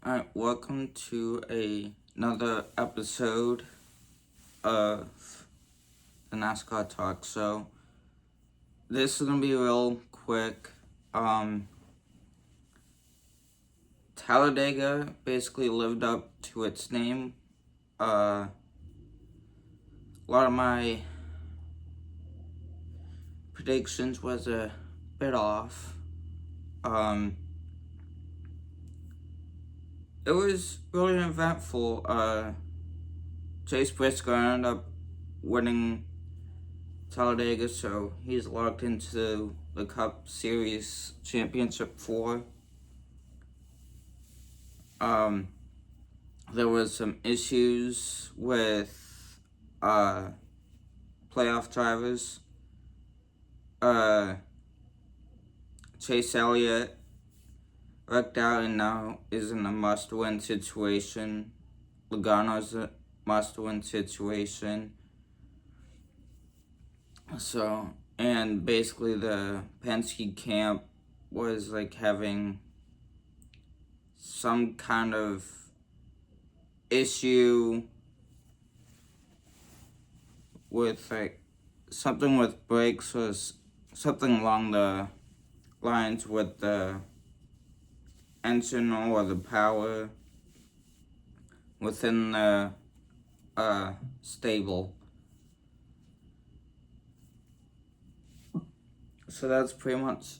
Alright, welcome to another episode of the NASCAR Talk. So, this is gonna be real quick. Talladega basically lived up to its name. A lot of my predictions was a bit off. It was really eventful. Chase Briscoe ended up winning Talladega, so he's locked into the Cup Series Championship 4. There was some issues with playoff drivers. Chase Elliott wrecked out and now is in a must-win situation. Logano's a must-win situation. So, and basically the Penske camp was like having some kind of issue with like something with brakes, was something along the lines with the engine or the power within the stable. So that's pretty much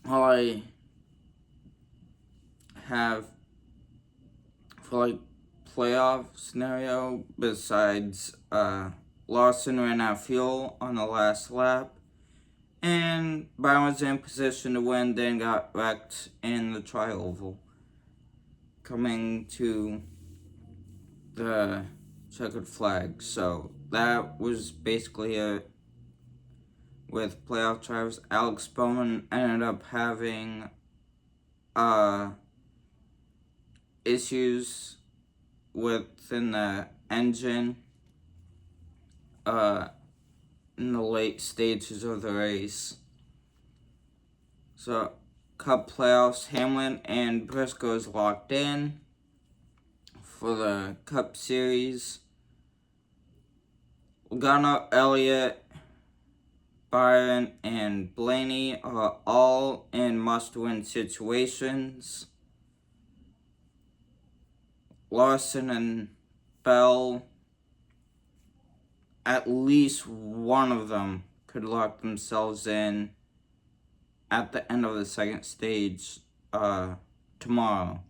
all I have for like playoff scenario, besides Lawson ran out of fuel on the last lap, and Byron was in position to win, then got wrecked in the tri-oval. Coming to the checkered flag. So that was basically it with playoff drivers. Alex Bowman ended up having issues within the engine in the late stages of the race. So Cup playoffs, Hamlin and Briscoe is locked in for the Cup Series. Logano, Elliott, Byron, and Blaney are all in must-win situations. Lawson and Bell, at least one of them could lock themselves in at the end of the second stage tomorrow.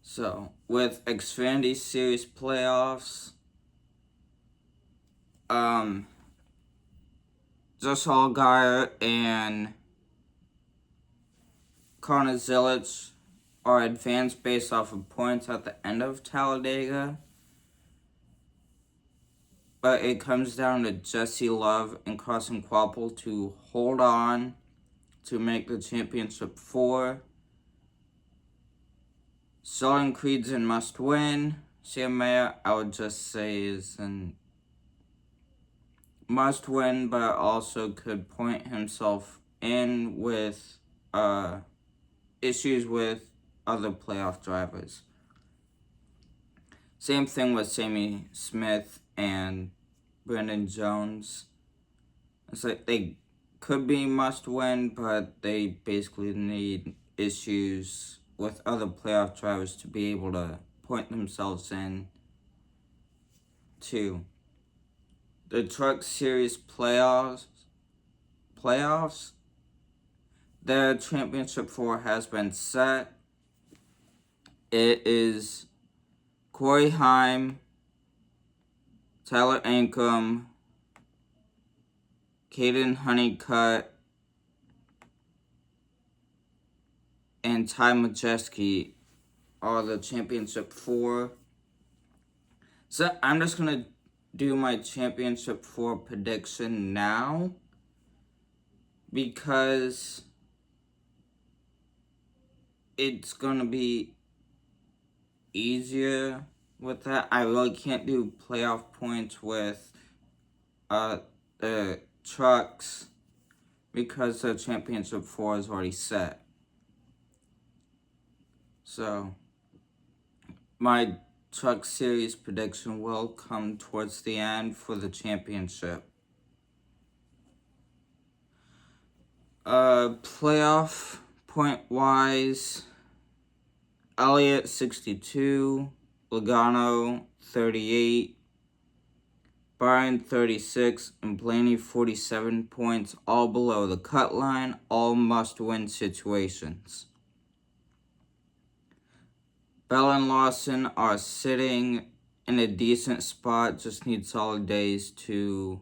So, with Xfinity Series playoffs, Josh Allgaier and Connor Zilic are advanced based off of points at the end of Talladega. But it comes down to Jesse Love and Carson Kvapil to hold on to make the championship 4. Sheldon Creed's in must win. Sam Mayer, I would just say, is in must win, but also could point himself in with issues with other playoff drivers. Same thing with Sammy Smith and Brandon Jones. It's like they could be must win, but they basically need issues with other playoff drivers to be able to point themselves in to the Truck Series playoffs. The championship 4 has been set. It is Corey Heim, Tyler Ankrum, Caden Honeycutt, and Ty Majeski are the championship 4. So I'm just going to do my championship 4 prediction now, because it's going to be easier with that. I really can't do playoff points with the trucks because the championship 4 is already set. So my Truck Series prediction will come towards the end for the championship. Playoff point wise, Elliott 62, Logano 38, Byron 36, and Blaney 47 points, all below the cut line, all must-win situations. Bell and Lawson are sitting in a decent spot, just need solid days to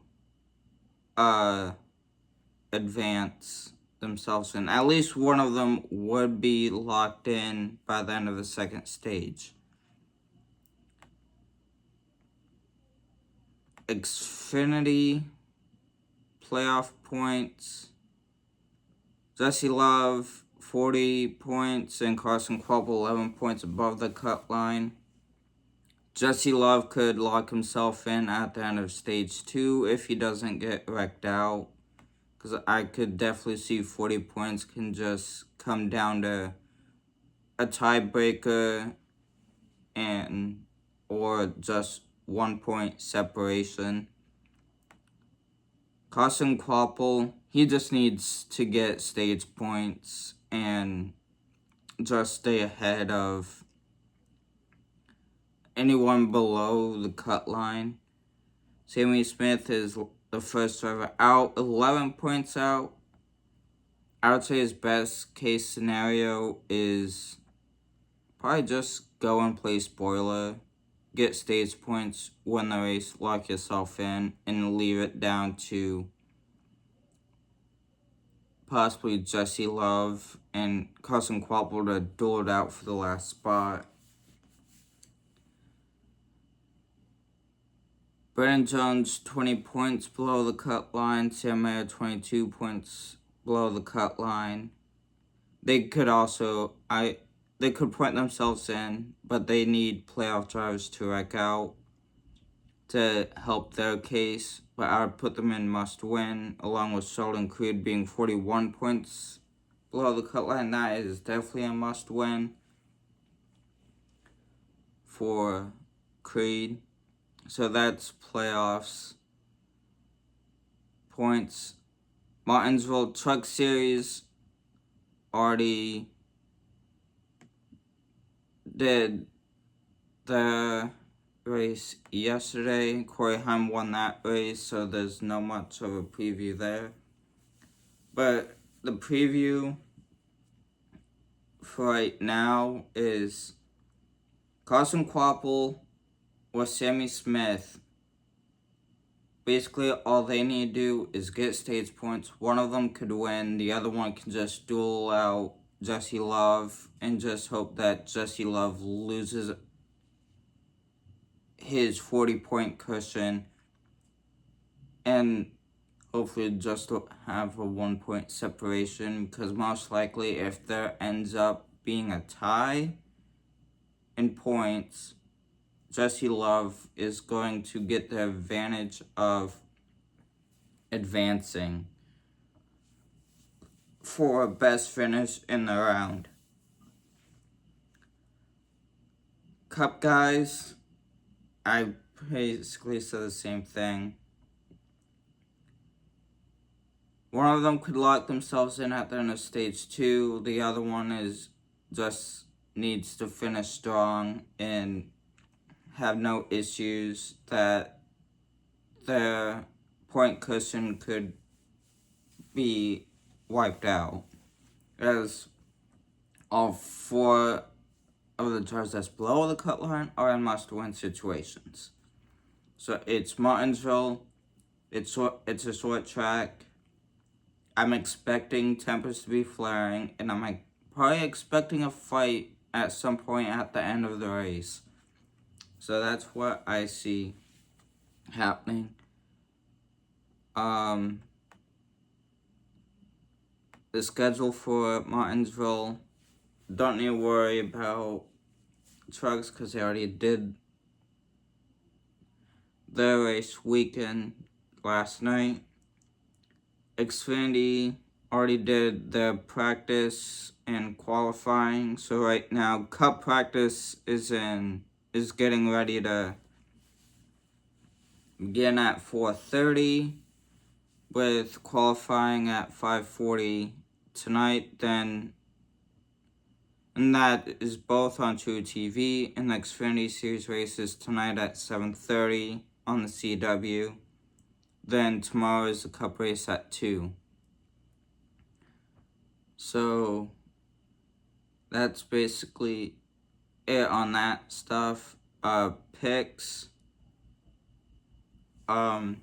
advance themselves in. At least one of them would be locked in by the end of the second stage. Xfinity playoff points. Jesse Love 40 points and Carson Kvapil 11 points above the cut line. Jesse Love could lock himself in at the end of stage 2 if he doesn't get wrecked out. Because I could definitely see 40 points can just come down to a tiebreaker or just 1 point separation. Carson Kvapil, he just needs to get stage points and just stay ahead of anyone below the cut line. Sammy Smith is the first driver out, 11 points out. I would say his best case scenario is probably just go and play spoiler, get stage points, win the race, lock yourself in, and leave it down to possibly Jesse Love and Carson Kvapil to duel it out for the last spot. Brandon Jones, 20 points below the cut line. Sam Mayer, 22 points below the cut line. They could point themselves in, but they need playoff drivers to wreck out to help their case. But I would put them in must-win, along with Sheldon Creed being 41 points below the cut line. That is definitely a must-win for Creed. So that's playoffs. Points. Martinsville Truck Series already did the race yesterday. Corey Heim won that race, so there's not much of a preview there. But the preview for right now is Carson Kvapil or Sammy Smith. Basically, all they need to do is get stage points. One of them could win. The other one can just duel out Jesse Love and just hope that Jesse Love loses his 40-point cushion and hopefully just have a 1-point separation, because most likely if there ends up being a tie in points, Jesse Love is going to get the advantage of advancing for a best finish in the round. Cup guys, I basically said the same thing. One of them could lock themselves in at the end of stage 2. The other one just needs to finish strong and have no issues that their point cushion could be wiped out, as all 4 of the drivers that's below the cut line are in must-win situations. So it's Martinsville. It's a short track. I'm expecting tempers to be flaring, and I'm probably expecting a fight at some point at the end of the race. So that's what I see happening. The schedule for Martinsville, don't need to worry about trucks because they already did their race weekend last night. Xfinity already did their practice and qualifying. So right now, Cup practice is getting ready to begin at 4:30, with qualifying at 5:40 tonight. Then, and that is both on True TV, and the Xfinity Series races tonight at 7:30 on the CW. Then tomorrow is the Cup race at 2. So that's basically it on that stuff. Picks. I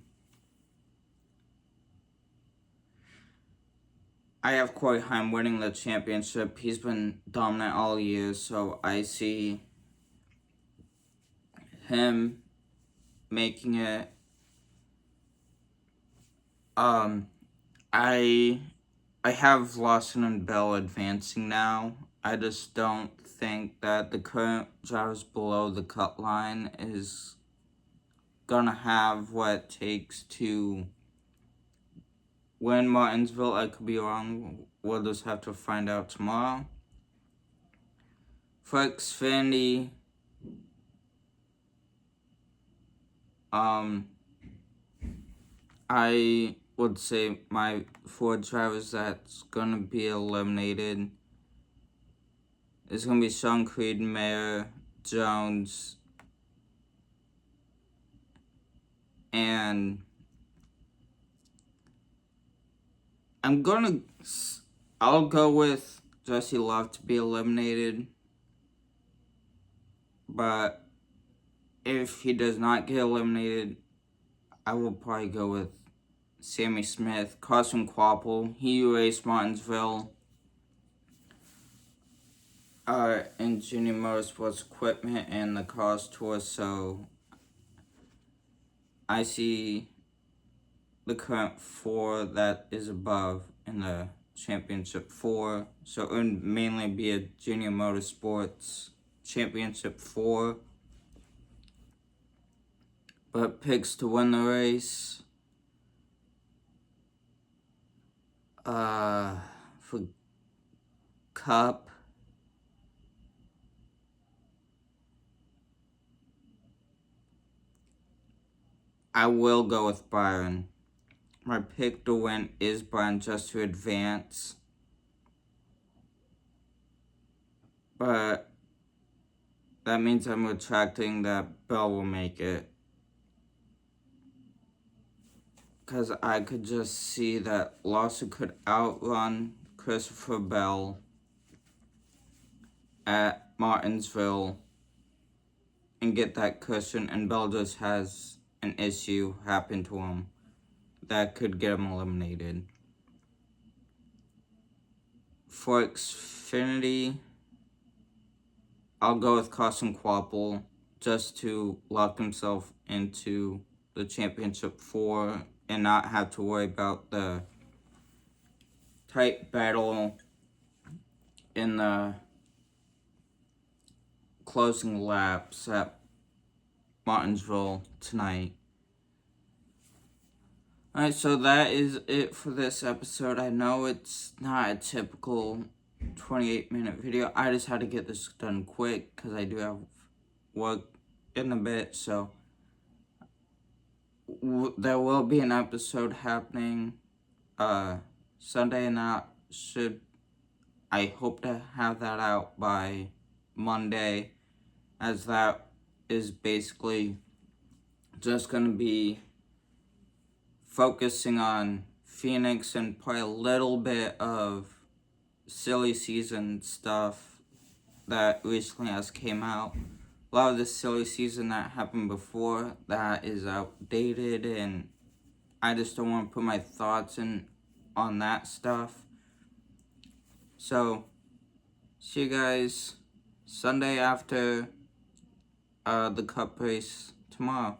have Corey Heim winning the championship. He's been dominant all year, so I see him making it. I have Lawson and Bell advancing now. I just don't think that the current drivers below the cut line is gonna have what it takes to win Martinsville. I could be wrong. We'll just have to find out tomorrow. For Xfinity, I would say my 4 drivers that's gonna be eliminated is gonna be Sean Creed, Mayer, Jones, and I'll go with Jesse Love to be eliminated, but if he does not get eliminated, I will probably go with Sammy Smith. Carson Quapple, he raced Martinsville in Junior Motorsports Equipment and the Cars Tour, so I see the current 4 that is above in the Championship 4, so it would mainly be a Junior Motorsports Championship 4. But picks to win the race, for Cup, I will go with Byron. My pick to win is Byron just to advance. But that means I'm retracting that Bell will make it. Because I could just see that Lawson could outrun Christopher Bell at Martinsville and get that cushion, and Bell just has an issue happen to him that could get him eliminated. For Xfinity, I'll go with Carson Quapple just to lock himself into the Championship 4 and not have to worry about the tight battle in the closing laps at Martinsville tonight. Alright, so that is it for this episode. I know it's not a typical 28-minute video. I just had to get this done quick because I do have work in a bit, so there will be an episode happening Sunday, and I hope to have that out by Monday, as that is basically just going to be focusing on Phoenix and probably a little bit of silly season stuff that recently has came out. A lot of the silly season that happened before that is outdated, and I just don't want to put my thoughts in on that stuff. So, see you guys Sunday after the Cup race tomorrow.